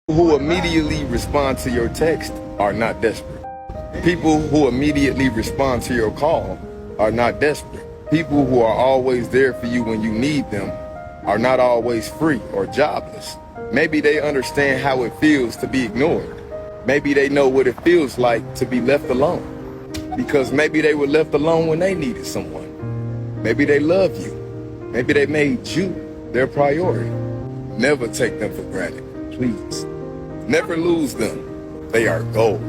Who immediately respond to your text are not desperate. People who immediately respond to your call are not desperate. People who are always there for you when you need them are not always free or jobless. Maybe they understand how it feels to be ignored. Maybe they know what it feels like to be left alone. Because maybe they were left alone when they needed someone. Maybe they love you. Maybe they made you their priority. Never take them for granted, please. Never lose them. They are gold.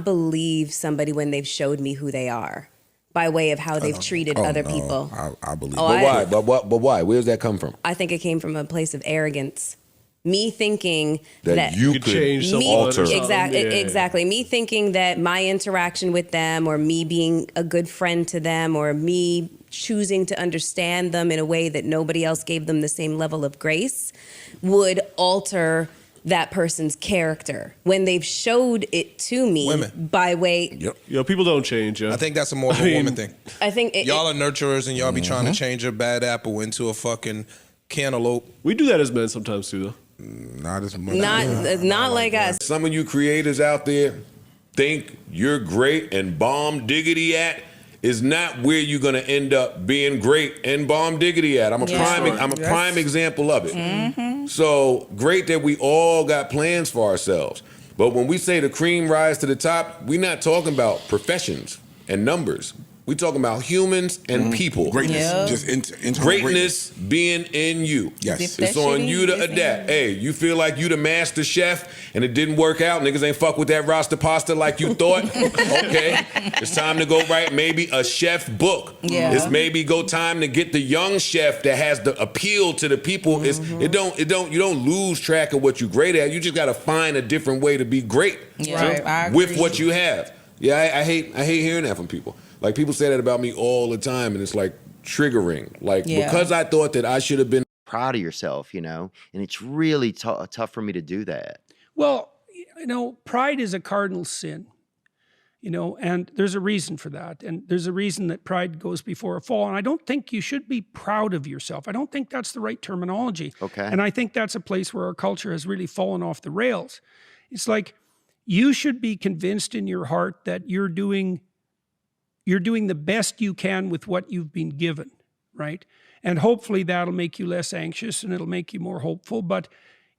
Believe somebody when they've showed me who they are by way of how they've treated other people. I believe. But why? But why? Where does that come from? I think it came from a place of arrogance. Me thinking that you could change me, alter. Exactly. Me thinking that my interaction with them, or me being a good friend to them, or me choosing to understand them in a way that nobody else gave them the same level of grace, would alter that person's character when they've showed it to me. Women. By way. Yep. Yo, people don't change. Yeah. I think that's a more of a woman thing. I think Y'all are nurturers and y'all be trying to change a bad apple into a fucking cantaloupe. We do that as men sometimes too, though. Not as much. not like us. Some of you creators out there think you're great and bomb diggity at is not where you're gonna end up being great and bomb diggity at. I'm a prime example of it. So great that we all got plans for ourselves. But when we say the cream rise to the top, we're not talking about professions and numbers. We're talking about humans and people. Greatness. Just internal Greatness being in you. Yes. It's on you to adapt. Hey, you feel like you the master chef and it didn't work out. Niggas ain't fuck with that roster pasta like you thought. Okay. It's time to go write maybe a chef book. Yeah. It's maybe go time to get the young chef that has the appeal to the people. You don't lose track of what you're great at. You just gotta find a different way to be great with what you have. Yeah, I hate hearing that from people. Like, people say that about me all the time, and it's like triggering. Like, because I thought that I should have been proud of yourself, and it's really tough for me to do that. Well, pride is a cardinal sin, and there's a reason for that. And there's a reason that pride goes before a fall. And I don't think you should be proud of yourself. I don't think that's the right terminology. Okay. And I think that's a place where our culture has really fallen off the rails. It's like, you should be convinced in your heart that you're doing the best you can with what you've been given, right? And hopefully that'll make you less anxious and it'll make you more hopeful. But,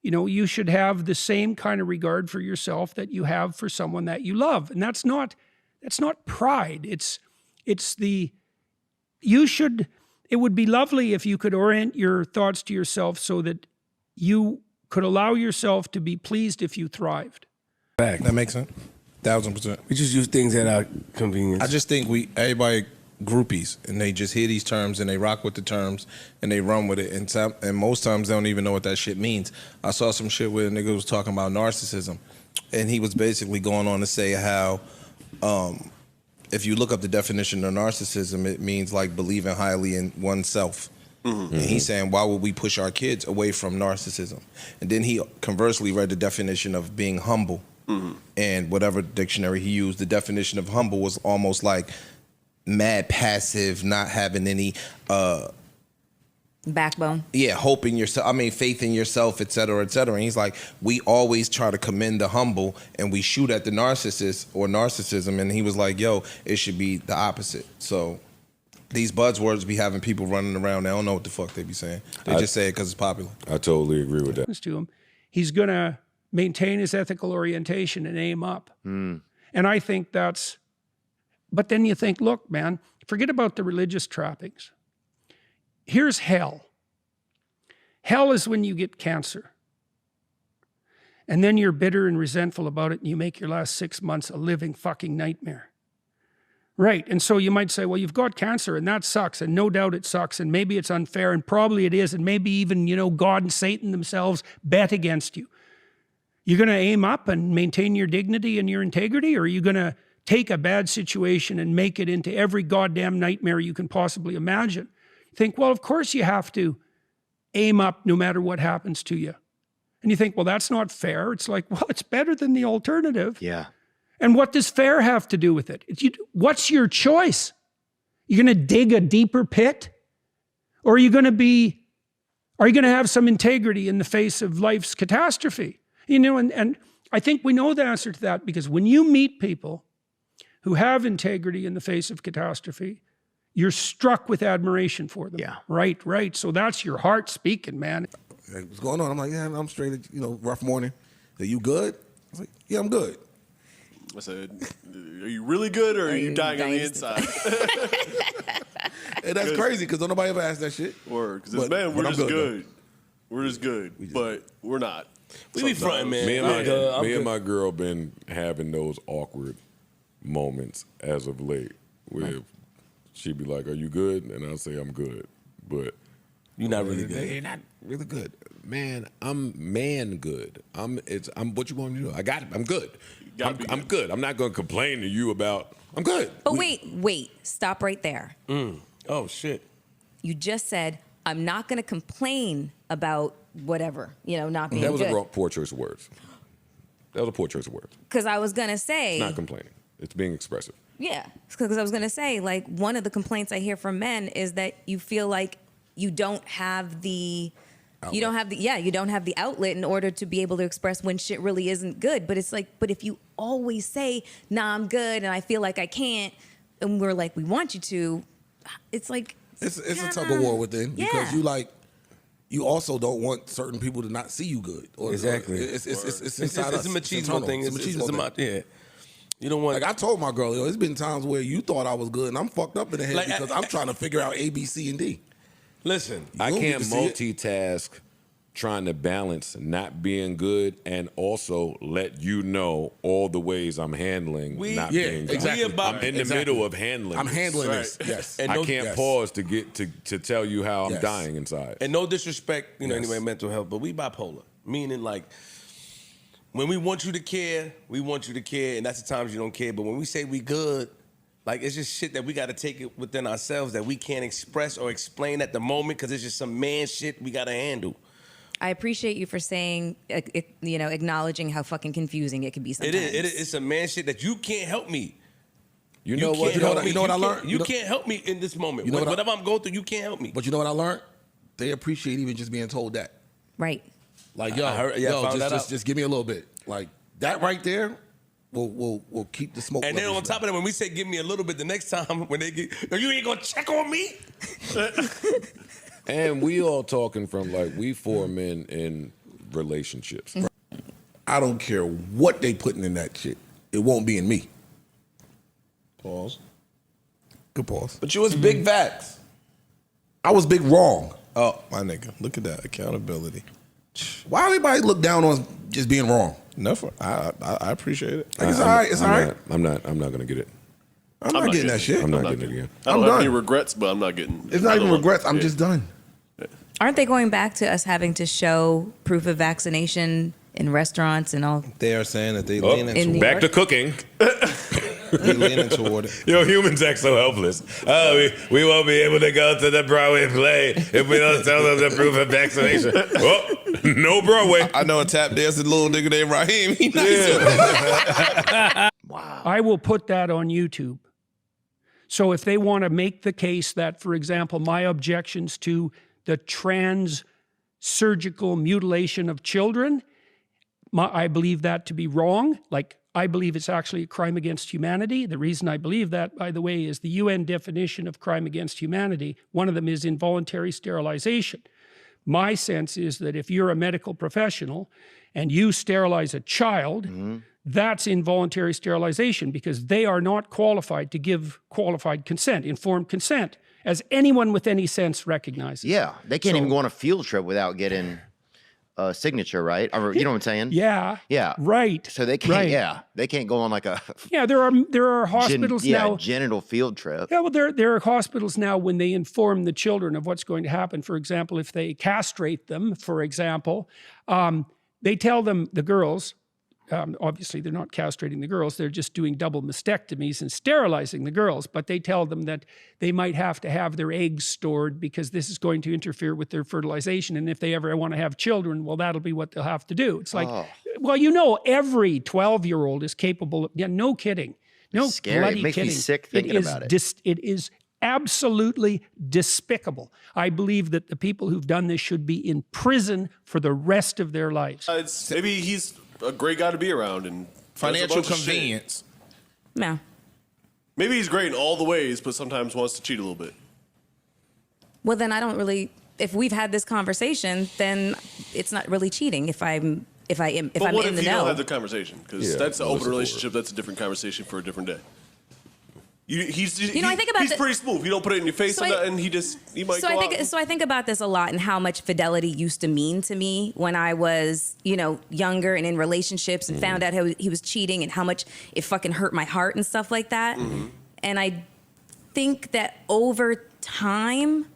you should have the same kind of regard for yourself that you have for someone that you love. And that's not pride. It would be lovely if you could orient your thoughts to yourself so that you could allow yourself to be pleased if you thrived. That makes sense. 1000%. We just use things at our convenience. I just think everybody groupies and they just hear these terms and they rock with the terms and they run with it. And most times they don't even know what that shit means. I saw some shit where a nigga was talking about narcissism, and he was basically going on to say how if you look up the definition of narcissism, it means like believing highly in oneself. And he's saying, why would we push our kids away from narcissism? And then he conversely read the definition of being humble. And whatever dictionary he used, the definition of humble was almost like mad passive, not having any backbone. Yeah, hope in yourself. Faith in yourself, et cetera, et cetera. And he's like, we always try to commend the humble and we shoot at the narcissist or narcissism. And he was like, yo, it should be the opposite. So these buzzwords be having people running around. They don't know what the fuck they be saying. They just say it because it's popular. I totally agree with that. To him, he's gonna maintain his ethical orientation and aim up. And I think but then you think, look, man, forget about the religious trappings. Here's hell. Hell is when you get cancer. And then you're bitter and resentful about it and you make your last 6 months a living fucking nightmare. Right, and so you might say, well, you've got cancer and that sucks, and no doubt it sucks, and maybe it's unfair, and probably it is, and maybe even, God and Satan themselves bet against you. You're going to aim up and maintain your dignity and your integrity, or are you going to take a bad situation and make it into every goddamn nightmare you can possibly imagine? Think, well, of course you have to aim up no matter what happens to you. And you think, well, that's not fair. It's like, well, it's better than the alternative. Yeah. And what does fair have to do with it? What's your choice? You're going to dig a deeper pit? Or are you going to have some integrity in the face of life's catastrophe? You know, and I think we know the answer to that, because when you meet people who have integrity in the face of catastrophe, you're struck with admiration for them. Yeah. Right. So that's your heart speaking, man. Like, what's going on? I'm like, yeah, I'm straight. Rough morning. Are you good? I was like, yeah, I'm good. I said, are you really good or are you dying on the inside? And that's crazy because don't nobody ever asked that shit. Or because man, we're just good. We're just good, but we're not. We be fronting, man. Me and my girl been having those awkward moments as of late where she'd be like, are you good? And I'll say, I'm good. But you're not really good. You're not really good. Man, I'm man good. I'm what you want me to do? I got it. I'm good. I'm good. I'm not gonna complain to you about I'm good. But wait, stop right there. Oh shit. You just said, I'm not gonna complain about whatever, not being That was good. a poor choice of words. That was a poor choice of words. Because I was gonna say, It's not complaining. It's being expressive. yeah, because I was gonna say, like, one of the complaints I hear from men is that you feel like you don't have the outlet in order to be able to express when shit really isn't good. But it's like, but if you always say, nah, I'm good and I feel like I can't, and we're like, we want you to, it's like It's a tug of war within because you also don't want certain people to not see you good. Exactly. It's inside us. It's a machismo thing. It's a machismo thing. Yeah. You don't want. Like I told my girl, there's been times where you thought I was good and I'm fucked up in the head because I'm trying to figure out A, B, C, and D. Listen, I can't multitask trying to balance not being good and also let you know all the ways I'm handling not being good. Exactly. I'm in the middle of handling I'm this. handling this. Yes. And I can't pause to get to tell you how I'm dying inside. And no disrespect, anyway, mental health, but we bipolar. Meaning, like, when we want you to care, we want you to care, and that's the times you don't care. But when we say we good, like, it's just shit that we got to take it within ourselves that we can't express or explain at the moment because it's just some man shit we got to handle. I appreciate you for saying, acknowledging how fucking confusing it can be sometimes. It is. It's some man shit that you can't help me. You know what I learned? You can't help me in this moment. Whatever I'm going through, you can't help me. But you know what I learned? They appreciate even just being told that. Right. Like, just give me a little bit. Like, that right there will keep the smoke. And then on top of that, when we say give me a little bit, the next time when they get, you ain't gonna check on me? And we all talking from, like, we four men in relationships. I don't care what they putting in that shit. It won't be in me. Pause. Good pause. But you was big facts. I was big wrong. Oh, my nigga. Look at that. Accountability. Why everybody look down on just being wrong? Nothing. I appreciate it. Like, it's all right. It's all right. I'm not gonna get it. I'm not getting that shit. I'm not getting it again. I don't I'm have any done. regrets, but I'm not getting. It's not even regrets. I'm just done. Aren't they going back to us having to show proof of vaccination in restaurants and all? They are saying that they lean in into New Back to York? cooking. they leaning toward it. Yo, humans act so helpless. Oh, we won't be able to go to the Broadway play if we don't tell them the proof of vaccination. Oh, no Broadway. I know a tap dancing little nigga named Raheem. He nice. I will put that on YouTube. So if they want to make the case that, for example, my objections to the trans surgical mutilation of children, I believe that to be wrong. Like, I believe it's actually a crime against humanity. The reason I believe that, by the way, is the UN definition of crime against humanity. One of them is involuntary sterilization. My sense is that if you're a medical professional and you sterilize a child, that's involuntary sterilization because they are not qualified to give qualified consent, informed consent, as anyone with any sense recognizes. Yeah, they can't even go on a field trip without getting a signature, right? Or, you know what I'm saying? Yeah. Yeah. Right. So they can't. They can't go on like a Yeah, there are hospitals now. genital field trip. Yeah, well, there are hospitals now when they inform the children of what's going to happen. For example, if they castrate them, for example, they tell them, the girls, obviously they're not castrating the girls, they're just doing double mastectomies and sterilizing the girls, but they tell them that they might have to have their eggs stored because this is going to interfere with their fertilization. And if they ever want to have children, well, that'll be what they'll have to do. It's like, well, every 12-year-old is capable of, no kidding. No Scary. bloody It makes kidding. me sick thinking about it. It is absolutely despicable. I believe that the people who've done this should be in prison for the rest of their lives. Maybe he's a great guy to be around and Financial does a bunch of shit. convenience. No. Maybe he's great in all the ways, but sometimes wants to cheat a little bit. Well, then I don't really. If we've had this conversation, then it's not really cheating. If I'm But I'm what in if the you don't know. have the conversation? Because that's an open relationship. That's a different conversation for a different day. He's I think about he's pretty smooth. You don't put it in your face So or I- nothing. He might So go I out. think about this a lot and how much fidelity used to mean to me when I was, younger and in relationships and found out how he was cheating and how much it fucking hurt my heart and stuff like that. And I think that over time,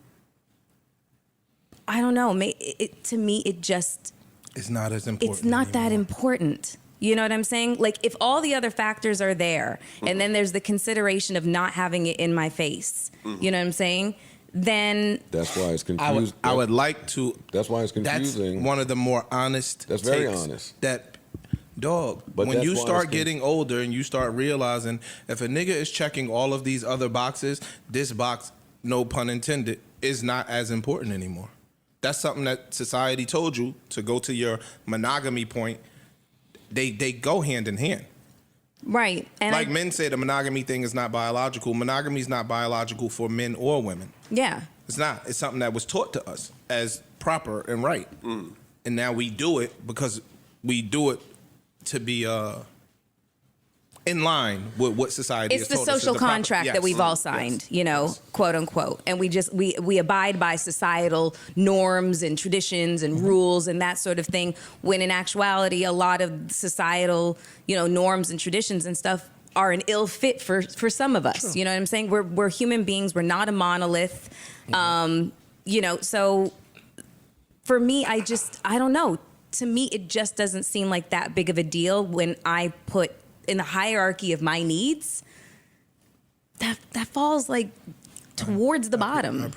I don't know, to me it just It's not as important. it's not that anymore. important. You know what I'm saying? Like if all the other factors are there and then there's the consideration of not having it in my face, you know what I'm saying? Then That's why it's confusing. I would like to. That's why it's That's confusing. one of the more honest. That's very takes honest. That dog. But when that's you why start it's getting older and you start realizing if a nigga is checking all of these other boxes, this box, no pun intended, is not as important anymore. That's something that society told you to go to your monogamy point. They go hand in hand. right. And Like men say the monogamy thing is not biological. Monogamy is not biological for men or women. yeah. It's not. It's something that was taught to us as proper and right. And now we do it because we do it to be in line with what society It's has the told us is social the proper- contract Yes. that we've all signed, quote unquote. And we abide by societal norms and traditions and rules and that sort of thing. When in actuality, a lot of societal, norms and traditions and stuff are an ill fit for some of us. Sure. You know what I'm saying? We're human beings. We're not a monolith. So for me, I don't know. To me, it just doesn't seem like that big of a deal when I put in the hierarchy of my needs, that falls like towards the bottom.